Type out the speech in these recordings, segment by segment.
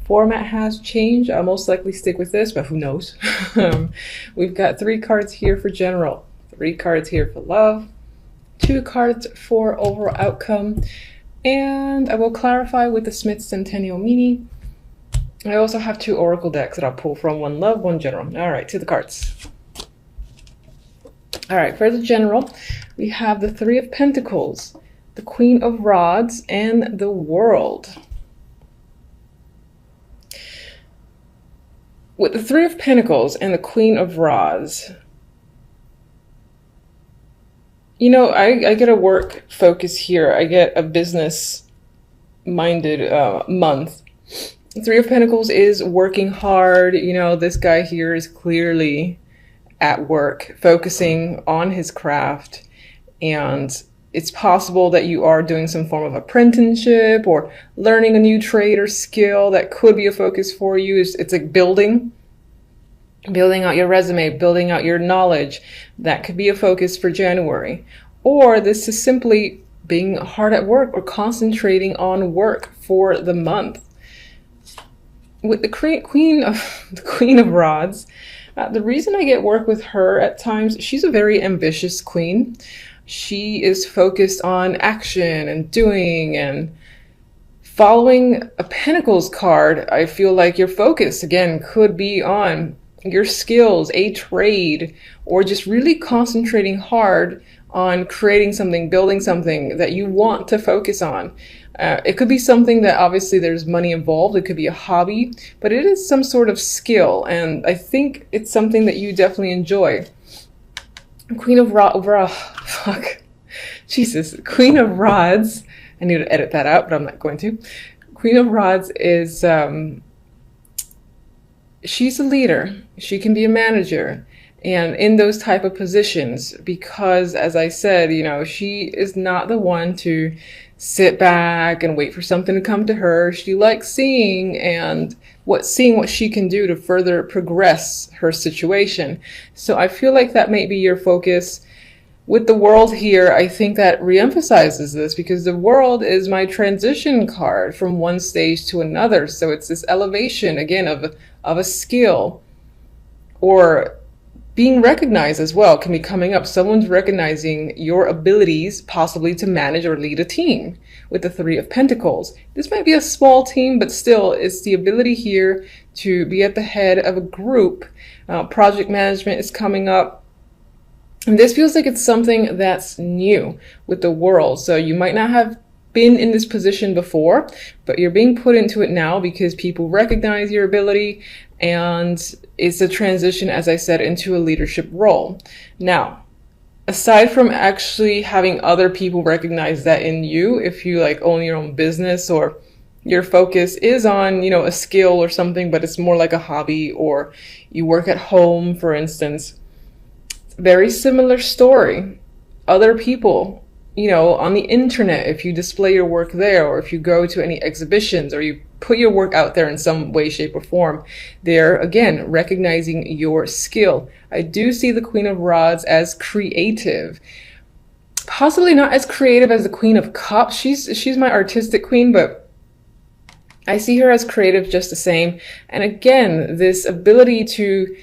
format has changed. I'll most likely stick with this, but who knows? We've got 3 cards here for general, 3 cards here for love, 2 cards for overall outcome, and I will clarify with the Smith Centennial Mini. I also have 2 oracle decks that I'll pull from, 1 love, 1 general. All right, to the cards. All right, for the general, we have the 3 of Pentacles, the Queen of Rods, and the World. With the 3 of Pentacles and the Queen of Rods, you know, I get a work focus here. I get a business-minded month. 3 of Pentacles is working hard. You know, this guy here is clearly at work, focusing on his craft, and it's possible that you are doing some form of apprenticeship or learning a new trade or skill that could be a focus for you. It's like building out your resume, building out your knowledge. That could be a focus for January. Or this is simply being hard at work or concentrating on work for the month. With the Queen of Rods, the reason I get work with her at times, she's a very ambitious queen. She is focused on action and doing and following a Pentacles card. I feel like your focus, again, could be on your skills, a trade, or just really concentrating hard on creating something, building something that you want to focus on. It could be something that obviously there's money involved. It could be a hobby, but it is some sort of skill. And I think it's something that you definitely enjoy. Queen of Queen of Rods. I need to edit that out, but I'm not going to. Queen of Rods is, she's a leader. She can be a manager. And in those type of positions, because as I said, you know, she is not the one to sit back and wait for something to come to her. She likes seeing what she can do to further progress her situation. So I feel like that may be your focus. With the World here, I think that reemphasizes this, because the World is my transition card from one stage to another. So it's this elevation again of a skill, or being recognized as well can be coming up. Someone's recognizing your abilities, possibly to manage or lead a team with the 3 of Pentacles. This might be a small team, but still it's the ability here to be at the head of a group. Project management is coming up. And this feels like it's something that's new with the World. So you might not have been in this position before, but you're being put into it now because people recognize your ability, and it's a transition, as I said, into a leadership role. Now, aside from actually having other people recognize that in you, if you like own your own business or your focus is on, you know, a skill or something, but it's more like a hobby, or you work at home, for instance, very similar story. Other people, you know, on the internet, if you display your work there, or if you go to any exhibitions, or you put your work out there in some way, shape, or form, they're again recognizing your skill. I do see the Queen of Rods as creative, possibly not as creative as the Queen of Cups. She's my artistic queen, but I see her as creative just the same. And again, this ability to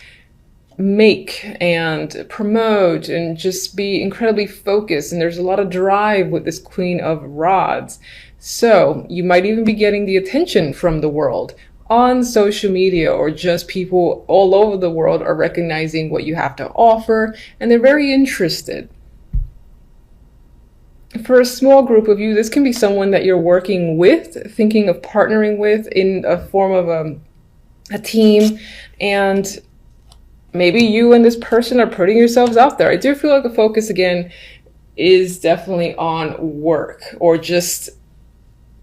make and promote and just be incredibly focused, and there's a lot of drive with this Queen of Rods. So you might even be getting the attention from the world on social media, or just people all over the world are recognizing what you have to offer, and they're very interested. For a small group of you, this can be someone that you're working with, thinking of partnering with in a form of a team, and maybe you and this person are putting yourselves out there. I do feel like the focus again is definitely on work, or just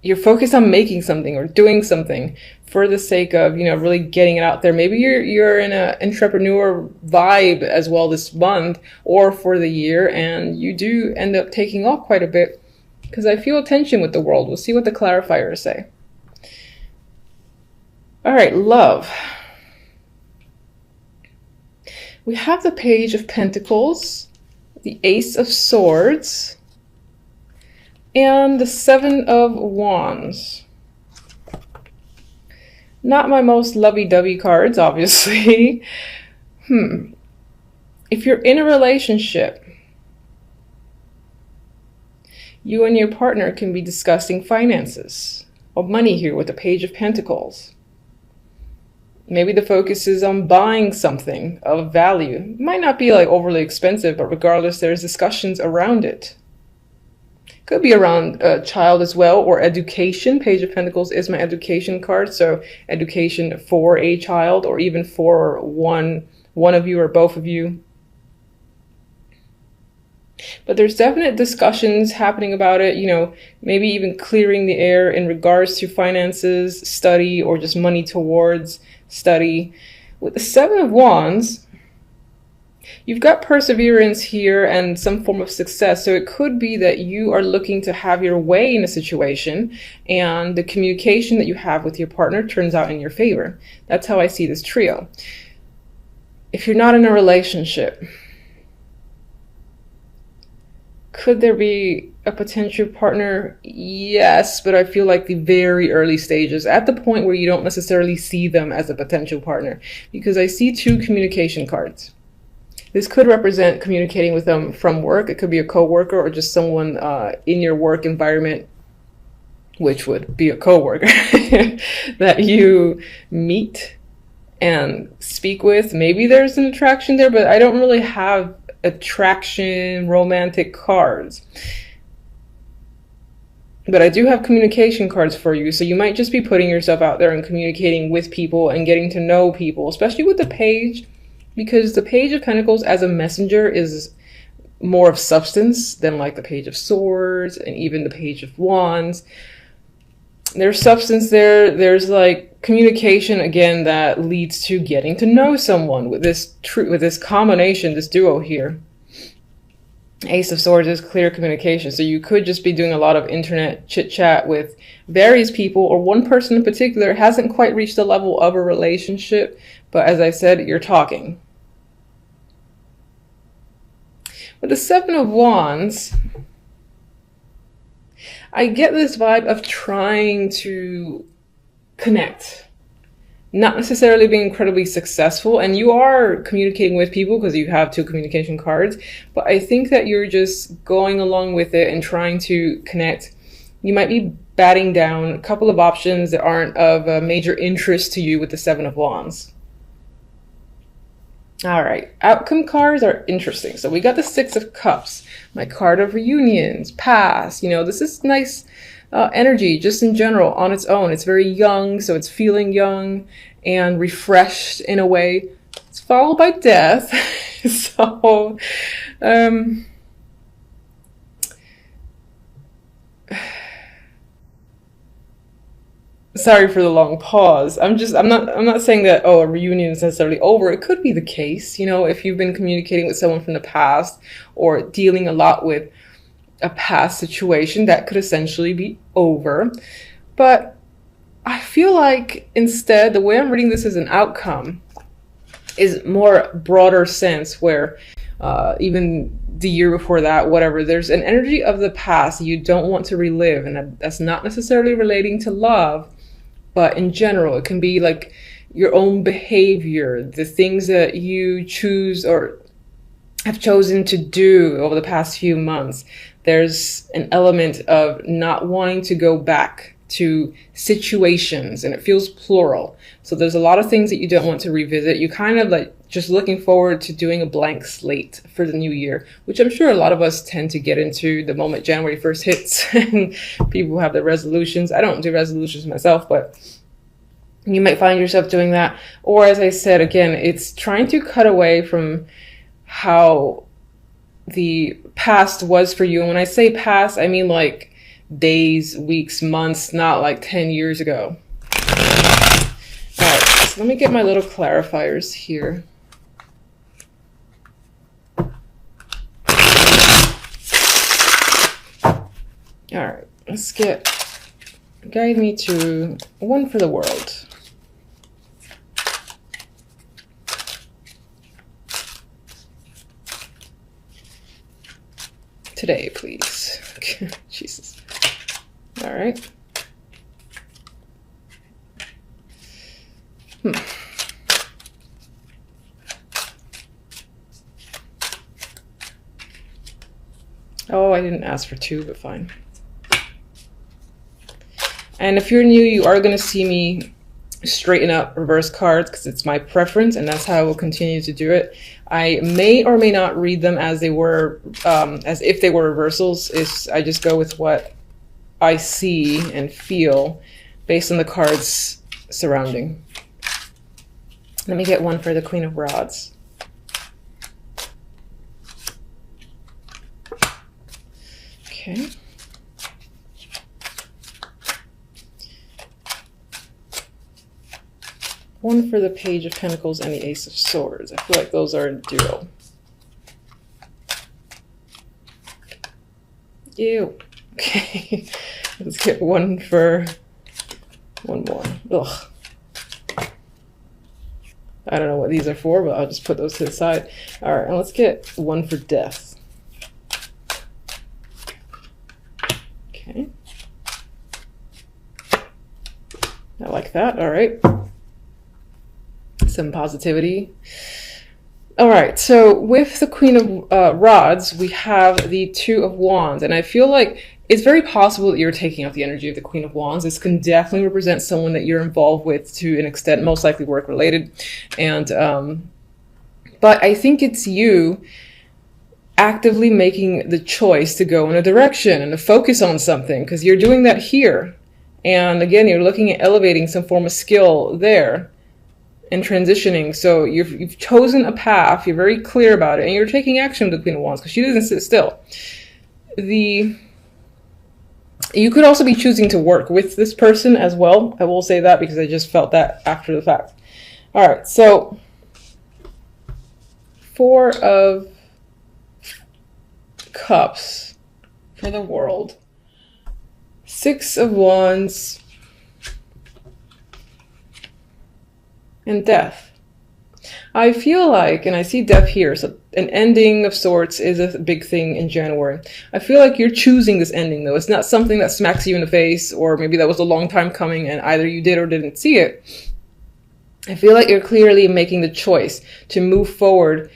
you're focused on making something or doing something for the sake of, you know, really getting it out there. Maybe you're in an entrepreneur vibe as well this month or for the year, and you do end up taking off quite a bit, because I feel tension with the World. We'll see what the clarifiers say. All right, love. We have the Page of Pentacles, the Ace of Swords, and the 7 of Wands. Not my most lovey-dovey cards, obviously. If you're in a relationship, you and your partner can be discussing finances or money here with the Page of Pentacles. Maybe the focus is on buying something of value. It might not be like overly expensive, but regardless, there's discussions around it. Could be around a child as well, or education. Page of Pentacles is my education card, so education for a child, or even for one of you or both of you. But there's definite discussions happening about it, you know, maybe even clearing the air in regards to finances, study, or just money towards study. With the Seven of Wands, you've got perseverance here and some form of success. So it could be that you are looking to have your way in a situation and the communication that you have with your partner turns out in your favor. That's how I see this trio. If you're not in a relationship, could there be a potential partner? Yes, but I feel like the very early stages, at the point where you don't necessarily see them as a potential partner, because I see two communication cards. This could represent communicating with them from work. It could be a coworker or just someone in your work environment, which would be a coworker that you meet and speak with. Maybe there's an attraction there, but I don't really have attraction, romantic cards. But I do have communication cards for you, so you might just be putting yourself out there and communicating with people and getting to know people, especially with the Page, because the Page of Pentacles as a messenger is more of substance than like the Page of Swords and even the Page of Wands. There's substance there. There's like communication again that leads to getting to know someone with this combination, this duo here. Ace of Swords is clear communication. So you could just be doing a lot of internet chit chat with various people, or one person in particular hasn't quite reached the level of a relationship, but as I said, you're talking. With the Seven of Wands, I get this vibe of trying to connect, not necessarily being incredibly successful, and you are communicating with people because you have two communication cards, but I think that you're just going along with it and trying to connect. You might be batting down a couple of options that aren't of a major interest to you with the Seven of Wands. All right, outcome cards are interesting. So we got the Six of Cups, my card of reunions, past. You know, this is nice energy just in general on its own. It's very young, so it's feeling young and refreshed in a way. It's followed by death. So, sorry for the long pause. I'm not saying that, oh, a reunion is necessarily over. It could be the case, you know, if you've been communicating with someone from the past or dealing a lot with a past situation, that could essentially be over. But I feel like instead, the way I'm reading this as an outcome is more broader sense, where even the year before that, whatever, there's an energy of the past you don't want to relive, and that's not necessarily relating to love. But in general, it can be like your own behavior, the things that you choose or have chosen to do over the past few months. There's an element of not wanting to go back to situations, and it feels plural. So there's a lot of things that you don't want to revisit. You kind of like just looking forward to doing a blank slate for the new year, which I'm sure a lot of us tend to get into the moment January 1st hits and people have their resolutions. I don't do resolutions myself, but you might find yourself doing that. Or as I said, again, it's trying to cut away from how the past was for you. And when I say past, I mean like days, weeks, months, not like 10 years ago. All right, so let me get my little clarifiers here. All right, let's guide me to one for the world. Today, please. Jesus. All right. Oh, I didn't ask for 2, but fine. And if you're new, you are going to see me straighten up reverse cards because it's my preference, and that's how I will continue to do it. I may or may not read them as they were, as if they were reversals. I just go with what I see and feel based on the cards surrounding. Let me get one for the Queen of Rods. Okay. One for the Page of Pentacles and the Ace of Swords. I feel like those are a duo. Ew. Okay. Let's get one for one more. Ugh. I don't know what these are for, but I'll just put those to the side. All right, and let's get one for Death. Okay. I like that. All right. Some positivity. All right, so with the Queen of Rods, we have the Two of Wands, and I feel like it's very possible that you're taking out the energy of the Queen of Wands. This can definitely represent someone that you're involved with to an extent, most likely work related. And but I think it's you actively making the choice to go in a direction and to focus on something, because you're doing that here. And again, you're looking at elevating some form of skill there and transitioning. So you've chosen a path, you're very clear about it, and you're taking action with the Queen of Wands because she doesn't sit still. You could also be choosing to work with this person as well. I will say that because I just felt that after the fact. All right, so 4 of Cups for the World. 6 of Wands. And Death. I feel like, and I see Death here, so an ending of sorts is a big thing in January. I feel like you're choosing this ending, though. It's not something that smacks you in the face, or maybe that was a long time coming and either you did or didn't see it. I feel like you're clearly making the choice to move forward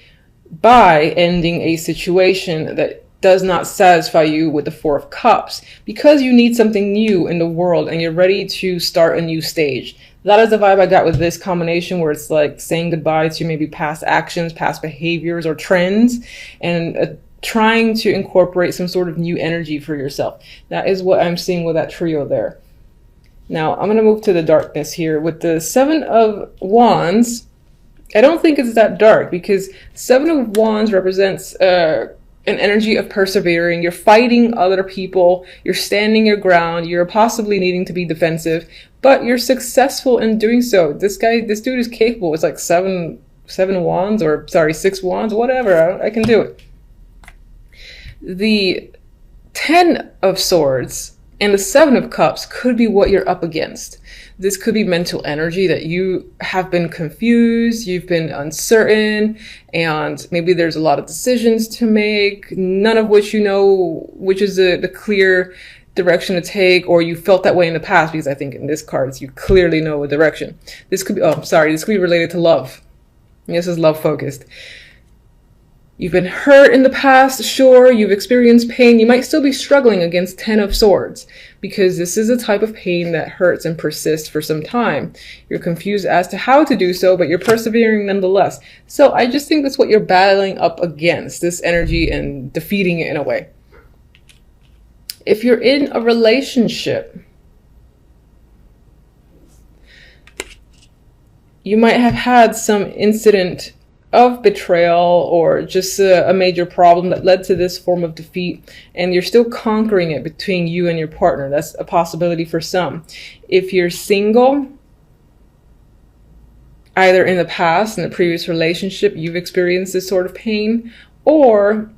by ending a situation that does not satisfy you with the 4 of Cups, because you need something new in the world and you're ready to start a new stage. That is the vibe I got with this combination, where it's like saying goodbye to maybe past actions, past behaviors or trends, and trying to incorporate some sort of new energy for yourself. That is what I'm seeing with that trio there. Now, I'm going to move to the darkness here. With the 7 of Wands, I don't think it's that dark, because 7 of Wands represents an energy of persevering. You're fighting other people, you're standing your ground, you're possibly needing to be defensive, but you're successful in doing so. This dude is capable. It's like 7 wands, or sorry, 6 wands, whatever. I can do it. The 10 of Swords and the 7 of Cups could be what you're up against. This could be mental energy that you have been confused, you've been uncertain, and maybe there's a lot of decisions to make, none of which you know which is the clear direction to take, or you felt that way in the past, because I think in this cards you clearly know a direction. This could be, this could be related to love. This is love focused. You've been hurt in the past, sure, you've experienced pain. You might still be struggling against 10 of Swords, because this is a type of pain that hurts and persists for some time. You're confused as to how to do so, but you're persevering nonetheless. So I just think that's what you're battling up against, this energy, and defeating it in a way. If you're in a relationship, you might have had some incident of betrayal, or just a major problem that led to this form of defeat, and you're still conquering it between you and your partner. That's a possibility for some. If you're single, either in the past, in a previous relationship, you've experienced this sort of pain, or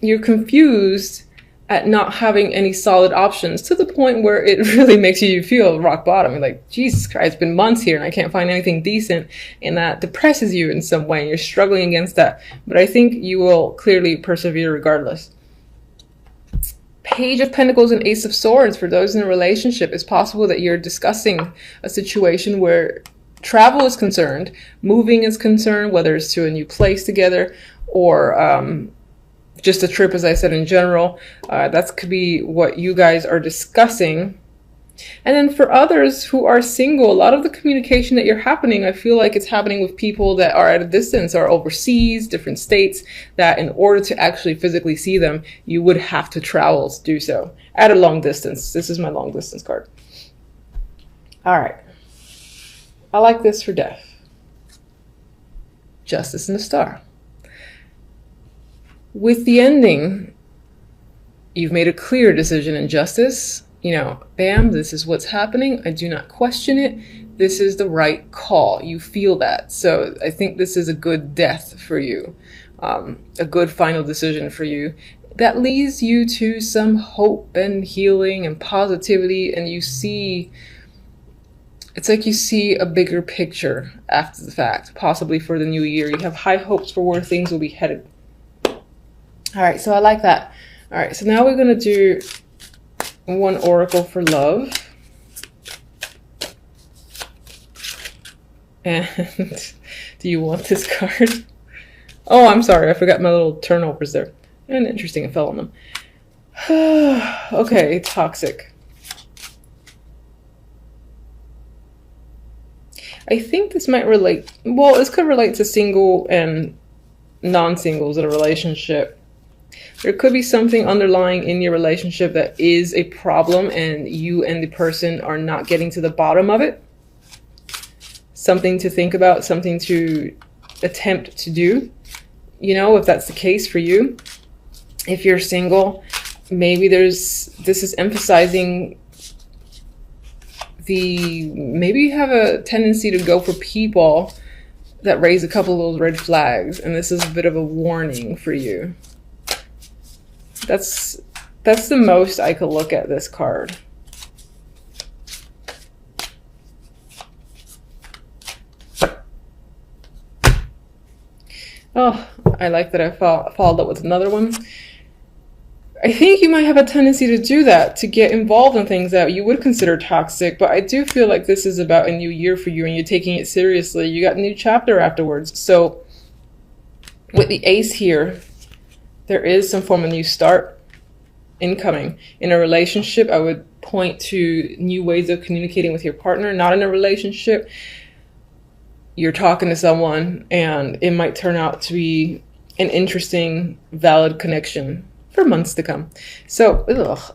you're confused at not having any solid options, to the point where it really makes you feel rock bottom. You're like, Jesus Christ, it's been months here and I can't find anything decent, and that depresses you in some way, and you're struggling against that. But I think you will clearly persevere regardless. Page of Pentacles and Ace of Swords, for those in a relationship, it's possible that you're discussing a situation where travel is concerned, moving is concerned, whether it's to a new place together or just a trip, as I said, in general. That could be what you guys are discussing. And then for others who are single, a lot of the communication that you're happening, I feel like it's happening with people that are at a distance or overseas, different states, that in order to actually physically see them, you would have to travel to do so at a long distance. This is my long distance card. All right. I like this for death. Justice and the Star. With the ending, you've made a clear decision in justice. You know, bam, this is what's happening. I do not question it. This is the right call. You feel that. So I think this is a good death for you, a good final decision for you that leads you to some hope and healing and positivity. And you see, it's like you see a bigger picture after the fact, possibly for the new year. You have high hopes for where things will be headed. All right, so I like that. All right, so now we're going to do one oracle for love. And do you want this card? Oh, I'm sorry. I forgot my little turnovers there. And interesting, I fell on them. Okay, toxic. I think this might relate. Well, this could relate to single and non-singles in a relationship. There could be something underlying in your relationship that is a problem and you and the person are not getting to the bottom of it. Something to think about, something to attempt to do. You know, if that's the case for you. If you're single, maybe this is emphasizing maybe you have a tendency to go for people that raise a couple of those red flags, and this is a bit of a warning for you. That's the most I could look at this card. Oh, I like that I followed up with another one. I think you might have a tendency to do that, to get involved in things that you would consider toxic, but I do feel like this is about a new year for you and you're taking it seriously. You got a new chapter afterwards. So with the ace here, there is some form of new start incoming. In a relationship, I would point to new ways of communicating with your partner. Not in a relationship, you're talking to someone and it might turn out to be an interesting, valid connection for months to come. So,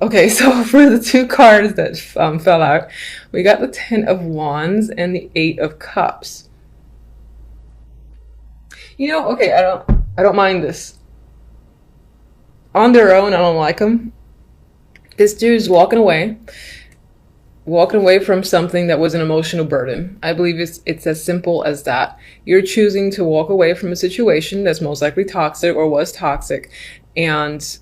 okay, so for the two cards that fell out, we got the 10 of Wands and the 8 of Cups. You know, okay, I don't mind this. On their own, I don't like them. This dude's walking away from something that was an emotional burden. I believe it's as simple as that. You're choosing to walk away from a situation that's most likely toxic or was toxic, and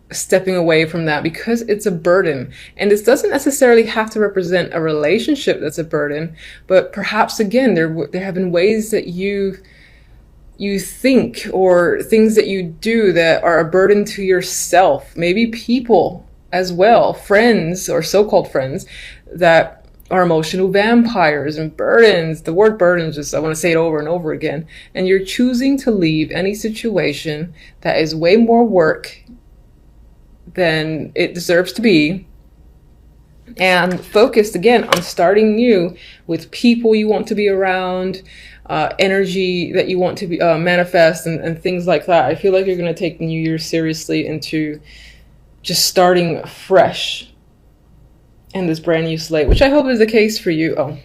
stepping away from that because it's a burden. And this doesn't necessarily have to represent a relationship that's a burden, but perhaps again, there have been ways that you think or things that you do that are a burden to yourself. Maybe people as well, friends or so-called friends that are emotional vampires and burdens. The word burden, just I want to say it over and over again. And you're choosing to leave any situation that is way more work than it deserves to be, and focused again on starting new with people you want to be around, energy that you want to be manifest, and things like that. I feel like you're going to take the new year seriously into just starting fresh in this brand new slate, which I hope is the case for you. Oh,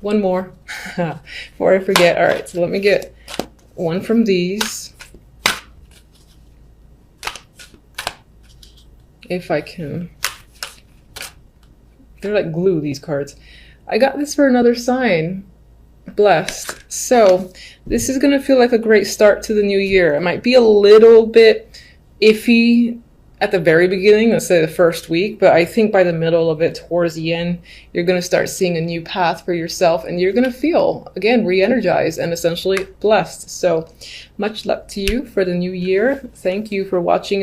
one more before I forget. All right, so let me get one from these. If I can. They're like glue, these cards. I got this for another sign. Blessed. So this is going to feel like a great start to the new year. It might be a little bit iffy at the very beginning, let's say the first week, but I think by the middle of it, towards the end, you're going to start seeing a new path for yourself, and you're going to feel, again, re-energized and essentially blessed. So much luck to you for the new year. Thank you for watching.